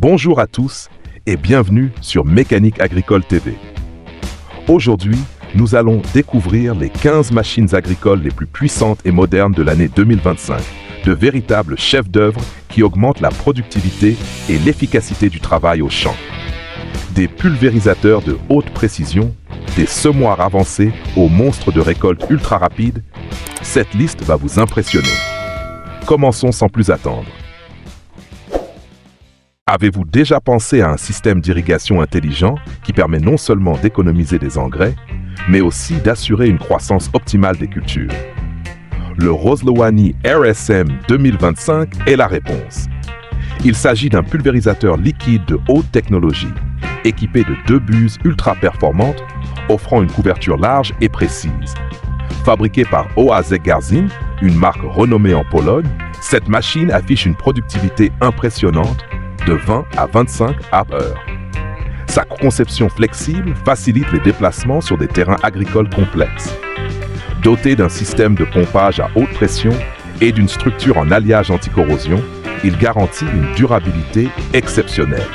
Bonjour à tous et bienvenue sur Mécanique Agricole TV. Aujourd'hui, nous allons découvrir les 15 machines agricoles les plus puissantes et modernes de l'année 2025, de véritables chefs d'œuvre qui augmentent la productivité et l'efficacité du travail au champ. Des pulvérisateurs de haute précision, des semoirs avancés aux monstres de récolte ultra rapides, cette liste va vous impressionner. Commençons sans plus attendre. Avez-vous déjà pensé à un système d'irrigation intelligent qui permet non seulement d'économiser des engrais, mais aussi d'assurer une croissance optimale des cultures? Le Roslowany RSM 2025 est la réponse. Il s'agit d'un pulvérisateur liquide de haute technologie, équipé de 2 buses ultra performantes, offrant une couverture large et précise. Fabriqué par OAZ Garzin, une marque renommée en Pologne, cette machine affiche une productivité impressionnante de 20 à 25 APH. Sa conception flexible facilite les déplacements sur des terrains agricoles complexes. Doté d'un système de pompage à haute pression et d'une structure en alliage anti-corrosion, il garantit une durabilité exceptionnelle.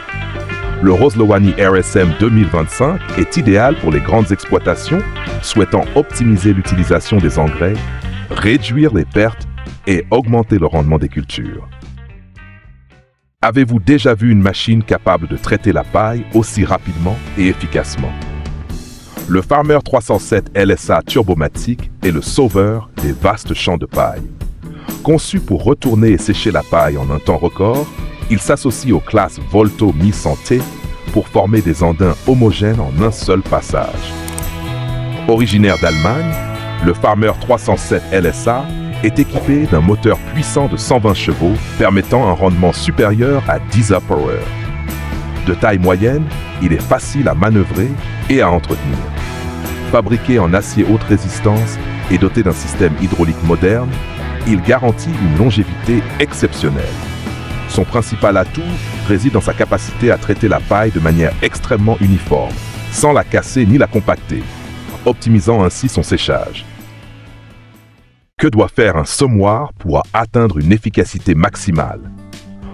Le Roslowany RSM 2025 est idéal pour les grandes exploitations souhaitant optimiser l'utilisation des engrais, réduire les pertes et augmenter le rendement des cultures. Avez-vous déjà vu une machine capable de traiter la paille aussi rapidement et efficacement? Le Farmer 307 LSA Turbomatic est le sauveur des vastes champs de paille. Conçu pour retourner et sécher la paille en un temps record, il s'associe aux classes Volto Mi-Santé pour former des andins homogènes en un seul passage. Originaire d'Allemagne, le Farmer 307 LSA est équipé d'un moteur puissant de 120 chevaux permettant un rendement supérieur à 10 APH. De taille moyenne, il est facile à manœuvrer et à entretenir. Fabriqué en acier haute résistance et doté d'un système hydraulique moderne, il garantit une longévité exceptionnelle. Son principal atout réside dans sa capacité à traiter la paille de manière extrêmement uniforme, sans la casser ni la compacter, optimisant ainsi son séchage. Que doit faire un semoir pour atteindre une efficacité maximale?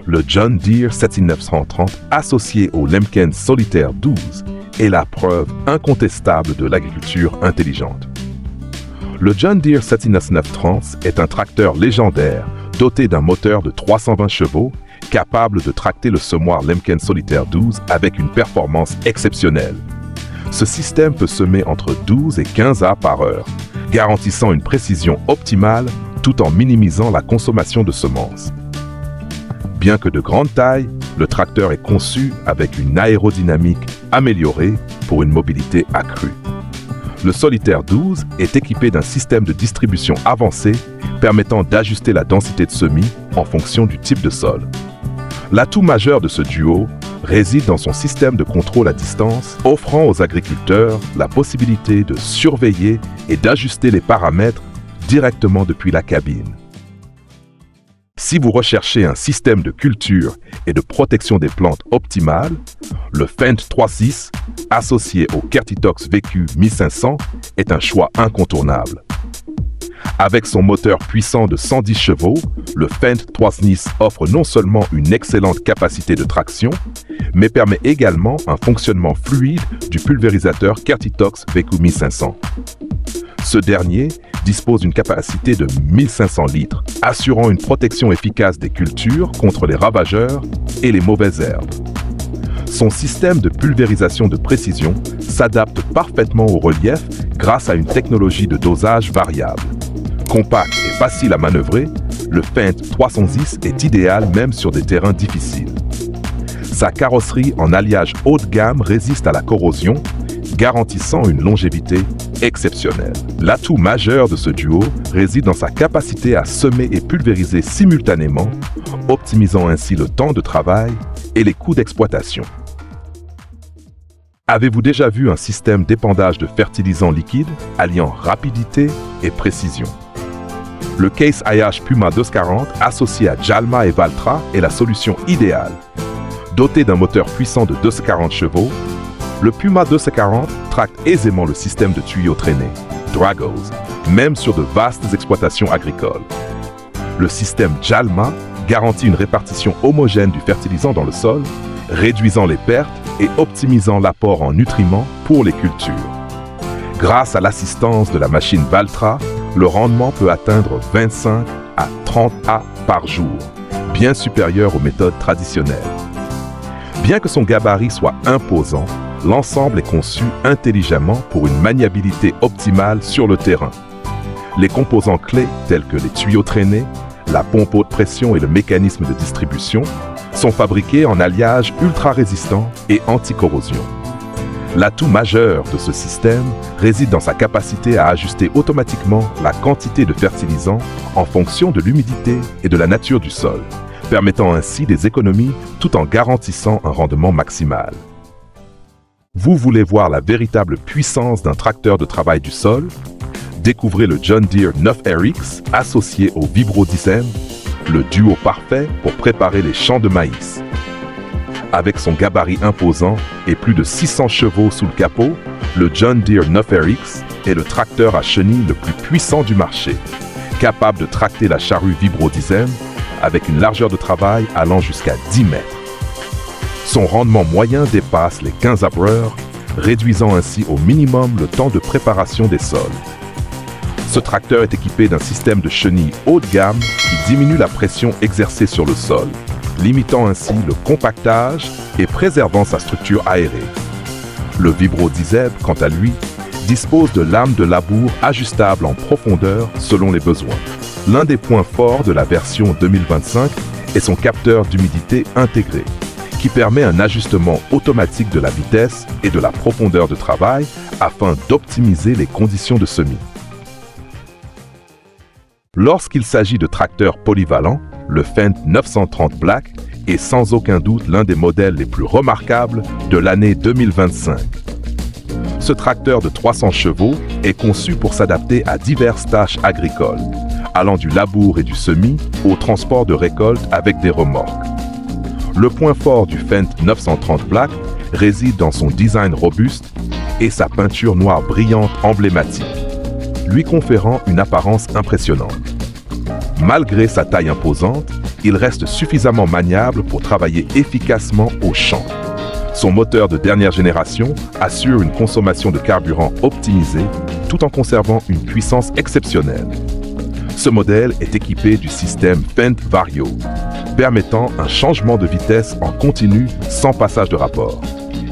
Le John Deere 7930 associé au Lemken Solitaire 12 est la preuve incontestable de l'agriculture intelligente. Le John Deere 7930 est un tracteur légendaire doté d'un moteur de 320 chevaux capable de tracter le semoir Lemken Solitaire 12 avec une performance exceptionnelle. Ce système peut semer entre 12 et 15 A par heure, garantissant une précision optimale tout en minimisant la consommation de semences. Bien que de grande taille, le tracteur est conçu avec une aérodynamique améliorée pour une mobilité accrue. Le Solitaire 12 est équipé d'un système de distribution avancé permettant d'ajuster la densité de semis en fonction du type de sol. L'atout majeur de ce duo réside dans son système de contrôle à distance, offrant aux agriculteurs la possibilité de surveiller et d'ajuster les paramètres directement depuis la cabine. Si vous recherchez un système de culture et de protection des plantes optimal, le Fendt 3.6, associé au Kertitox VQ 1500, est un choix incontournable. Avec son moteur puissant de 110 chevaux, le Fendt 3.6 offre non seulement une excellente capacité de traction, mais permet également un fonctionnement fluide du pulvérisateur Kertitox VQ 1500. Ce dernier dispose d'une capacité de 1500 litres, assurant une protection efficace des cultures contre les ravageurs et les mauvaises herbes. Son système de pulvérisation de précision s'adapte parfaitement au relief grâce à une technologie de dosage variable. Compact et facile à manœuvrer, le Fendt 310 est idéal même sur des terrains difficiles. Sa carrosserie en alliage haut de gamme résiste à la corrosion, garantissant une longévité exceptionnelle. L'atout majeur de ce duo réside dans sa capacité à semer et pulvériser simultanément, optimisant ainsi le temps de travail et les coûts d'exploitation. Avez-vous déjà vu un système d'épandage de fertilisants liquides alliant rapidité et précision? Le Case IH Puma 240 associé à Jalma et Valtra est la solution idéale. Doté d'un moteur puissant de 240 chevaux, le Puma 240 tracte aisément le système de tuyaux traînés, Dragos, même sur de vastes exploitations agricoles. Le système Jalma garantit une répartition homogène du fertilisant dans le sol réduisant les pertes et optimisant l'apport en nutriments pour les cultures. Grâce à l'assistance de la machine Valtra, le rendement peut atteindre 25 à 30 A par jour, bien supérieur aux méthodes traditionnelles. Bien que son gabarit soit imposant, l'ensemble est conçu intelligemment pour une maniabilité optimale sur le terrain. Les composants clés tels que les tuyaux traînés, la pompe haute pression et le mécanisme de distribution sont fabriqués en alliage ultra résistant et anti-corrosion. L'atout majeur de ce système réside dans sa capacité à ajuster automatiquement la quantité de fertilisant en fonction de l'humidité et de la nature du sol, permettant ainsi des économies tout en garantissant un rendement maximal. Vous voulez voir la véritable puissance d'un tracteur de travail du sol? Découvrez le John Deere 9RX associé au Vibro-Dizem, le duo parfait pour préparer les champs de maïs. Avec son gabarit imposant et plus de 600 chevaux sous le capot, le John Deere 9RX est le tracteur à chenilles le plus puissant du marché, capable de tracter la charrue Vibro-Dizem avec une largeur de travail allant jusqu'à 10 mètres. Son rendement moyen dépasse les 15 abreurs, réduisant ainsi au minimum le temps de préparation des sols. Ce tracteur est équipé d'un système de chenilles haut de gamme qui diminue la pression exercée sur le sol, limitant ainsi le compactage et préservant sa structure aérée. Le Vibro-Dizem, quant à lui, dispose de lames de labour ajustables en profondeur selon les besoins. L'un des points forts de la version 2025 est son capteur d'humidité intégré, qui permet un ajustement automatique de la vitesse et de la profondeur de travail afin d'optimiser les conditions de semis. Lorsqu'il s'agit de tracteurs polyvalents, le Fendt 930 Black est sans aucun doute l'un des modèles les plus remarquables de l'année 2025. Ce tracteur de 300 chevaux est conçu pour s'adapter à diverses tâches agricoles, allant du labour et du semis au transport de récoltes avec des remorques. Le point fort du Fendt 930 Black réside dans son design robuste et sa peinture noire brillante emblématique, lui conférant une apparence impressionnante. Malgré sa taille imposante, il reste suffisamment maniable pour travailler efficacement au champ. Son moteur de dernière génération assure une consommation de carburant optimisée tout en conservant une puissance exceptionnelle. Ce modèle est équipé du système Fendt Vario, permettant un changement de vitesse en continu sans passage de rapport,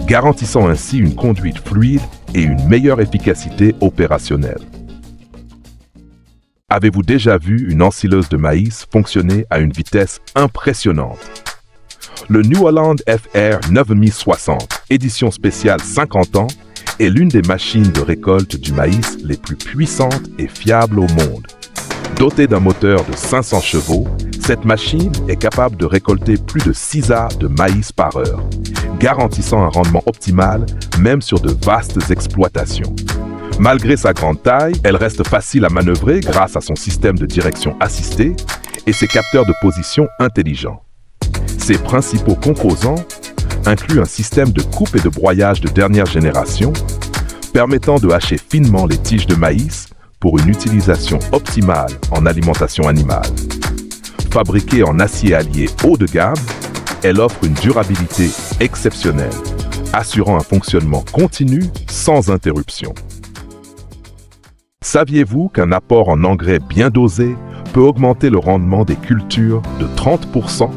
garantissant ainsi une conduite fluide et une meilleure efficacité opérationnelle. Avez-vous déjà vu une ensileuse de maïs fonctionner à une vitesse impressionnante? Le New Holland FR 9060, édition spéciale 50 ans, est l'une des machines de récolte du maïs les plus puissantes et fiables au monde. Dotée d'un moteur de 500 chevaux, cette machine est capable de récolter plus de 6 A de maïs par heure, garantissant un rendement optimal même sur de vastes exploitations. Malgré sa grande taille, elle reste facile à manœuvrer grâce à son système de direction assistée et ses capteurs de position intelligents. Ses principaux composants incluent un système de coupe et de broyage de dernière génération, permettant de hacher finement les tiges de maïs pour une utilisation optimale en alimentation animale. Fabriquée en acier allié haut de gamme, elle offre une durabilité exceptionnelle, assurant un fonctionnement continu sans interruption. Saviez-vous qu'un apport en engrais bien dosé peut augmenter le rendement des cultures de 30%?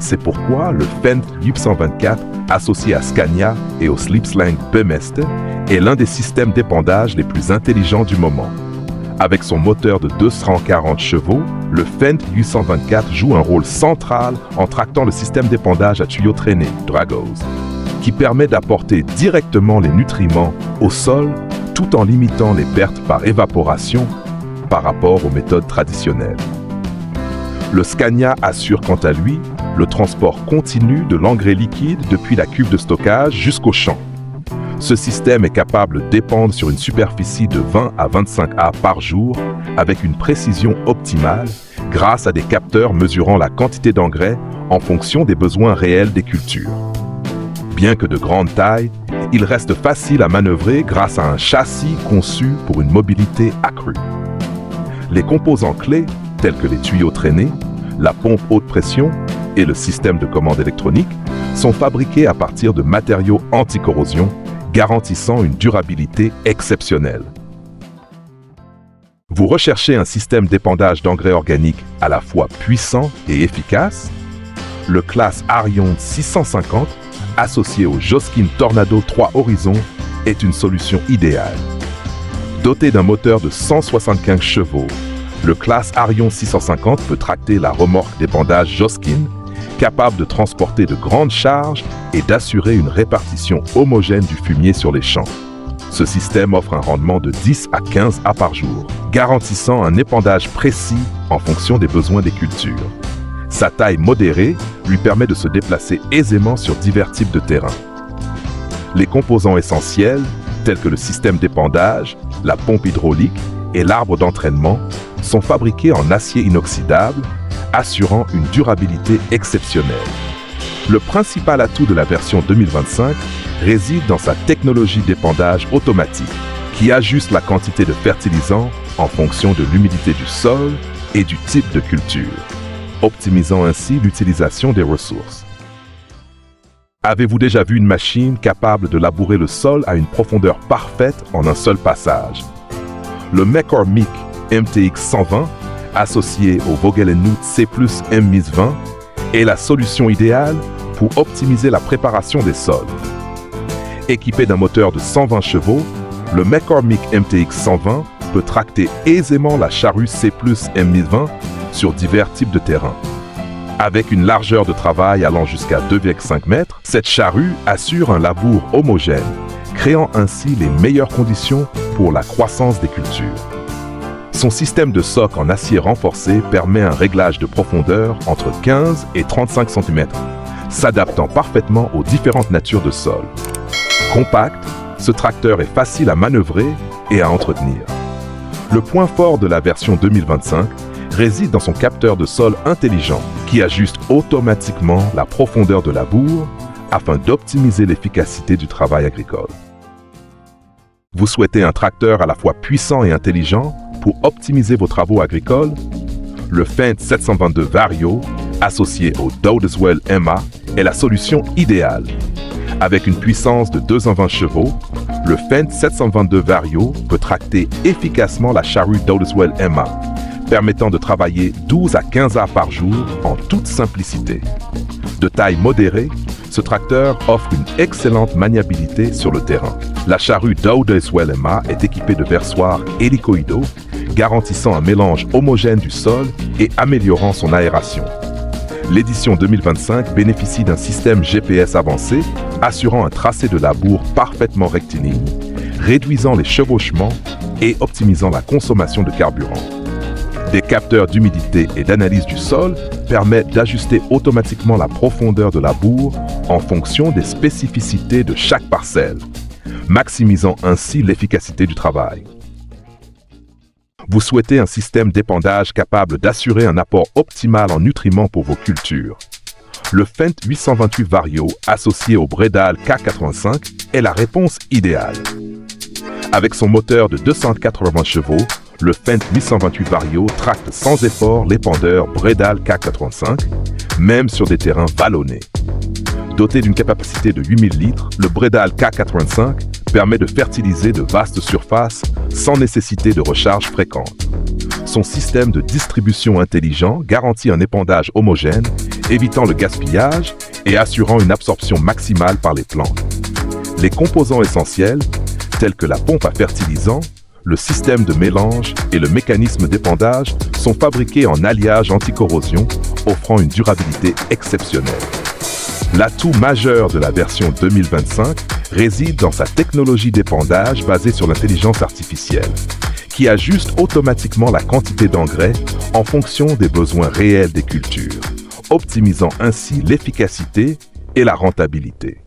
C'est pourquoi le Fendt Yup 124, associé à Scania et au Slipslang Bemeste, est l'un des systèmes d'épandage les plus intelligents du moment. Avec son moteur de 240 chevaux, le Fendt Yup 124 joue un rôle central en tractant le système d'épandage à tuyaux traînés, Dragos, qui permet d'apporter directement les nutriments au sol tout en limitant les pertes par évaporation par rapport aux méthodes traditionnelles. Le Scania assure quant à lui le transport continu de l'engrais liquide depuis la cuve de stockage jusqu'au champ. Ce système est capable d'épandre sur une superficie de 20 à 25 A par jour avec une précision optimale grâce à des capteurs mesurant la quantité d'engrais en fonction des besoins réels des cultures. Bien que de grande taille, il reste facile à manœuvrer grâce à un châssis conçu pour une mobilité accrue. Les composants clés, tels que les tuyaux traînés, la pompe haute pression et le système de commande électronique, sont fabriqués à partir de matériaux anti-corrosion, garantissant une durabilité exceptionnelle. Vous recherchez un système d'épandage d'engrais organiques à la fois puissant et efficace? Le Claas Arion 650, associé au Joskin Tornado 3 Horizon, est une solution idéale. Doté d'un moteur de 175 chevaux, le Claas Arion 650 peut tracter la remorque d'épandage Joskin, capable de transporter de grandes charges et d'assurer une répartition homogène du fumier sur les champs. Ce système offre un rendement de 10 à 15 A par jour, garantissant un épandage précis en fonction des besoins des cultures. Sa taille modérée lui permet de se déplacer aisément sur divers types de terrains. Les composants essentiels, tels que le système d'épandage, la pompe hydraulique et l'arbre d'entraînement, sont fabriqués en acier inoxydable, assurant une durabilité exceptionnelle. Le principal atout de la version 2025 réside dans sa technologie d'épandage automatique, qui ajuste la quantité de fertilisant en fonction de l'humidité du sol et du type de culture, optimisant ainsi l'utilisation des ressources. Avez-vous déjà vu une machine capable de labourer le sol à une profondeur parfaite en un seul passage? Le McCormick MTX 120, associé au Vogel & Noot C+ M-20, est la solution idéale pour optimiser la préparation des sols. Équipé d'un moteur de 120 chevaux, le McCormick MTX 120 peut tracter aisément la charrue C+ M-20 sur divers types de terrains. Avec une largeur de travail allant jusqu'à 2,5 mètres, cette charrue assure un labour homogène, créant ainsi les meilleures conditions pour la croissance des cultures. Son système de soc en acier renforcé permet un réglage de profondeur entre 15 et 35 cm, s'adaptant parfaitement aux différentes natures de sol. Compact, ce tracteur est facile à manœuvrer et à entretenir. Le point fort de la version 2025 réside dans son capteur de sol intelligent qui ajuste automatiquement la profondeur de labour afin d'optimiser l'efficacité du travail agricole. Vous souhaitez un tracteur à la fois puissant et intelligent pour optimiser vos travaux agricoles? Le Fendt 722 Vario, associé au Dowdeswell MA, est la solution idéale. Avec une puissance de 220 chevaux, le Fendt 722 Vario peut tracter efficacement la charrue Dowdeswell MA, permettant de travailler 12 à 15 heures par jour en toute simplicité. De taille modérée, ce tracteur offre une excellente maniabilité sur le terrain. La charrue Dowdeswell MA est équipée de versoirs hélicoïdaux, garantissant un mélange homogène du sol et améliorant son aération. L'édition 2025 bénéficie d'un système GPS avancé, assurant un tracé de labour parfaitement rectiligne, réduisant les chevauchements et optimisant la consommation de carburant. Des capteurs d'humidité et d'analyse du sol permettent d'ajuster automatiquement la profondeur de labour en fonction des spécificités de chaque parcelle, maximisant ainsi l'efficacité du travail. Vous souhaitez un système d'épandage capable d'assurer un apport optimal en nutriments pour vos cultures. Le Fendt 828 Vario, associé au Bredal K85, est la réponse idéale. Avec son moteur de 280 chevaux, le Fendt 828 Vario tracte sans effort l'épandeur Bredal K85, même sur des terrains vallonnés. Doté d'une capacité de 8000 litres, le Bredal K85 permet de fertiliser de vastes surfaces sans nécessité de recharge fréquente. Son système de distribution intelligent garantit un épandage homogène, évitant le gaspillage et assurant une absorption maximale par les plantes. Les composants essentiels, tels que la pompe à fertilisant, le système de mélange et le mécanisme d'épandage, sont fabriqués en alliage anti-corrosion, offrant une durabilité exceptionnelle. L'atout majeur de la version 2025 réside dans sa technologie d'épandage basée sur l'intelligence artificielle, qui ajuste automatiquement la quantité d'engrais en fonction des besoins réels des cultures, optimisant ainsi l'efficacité et la rentabilité.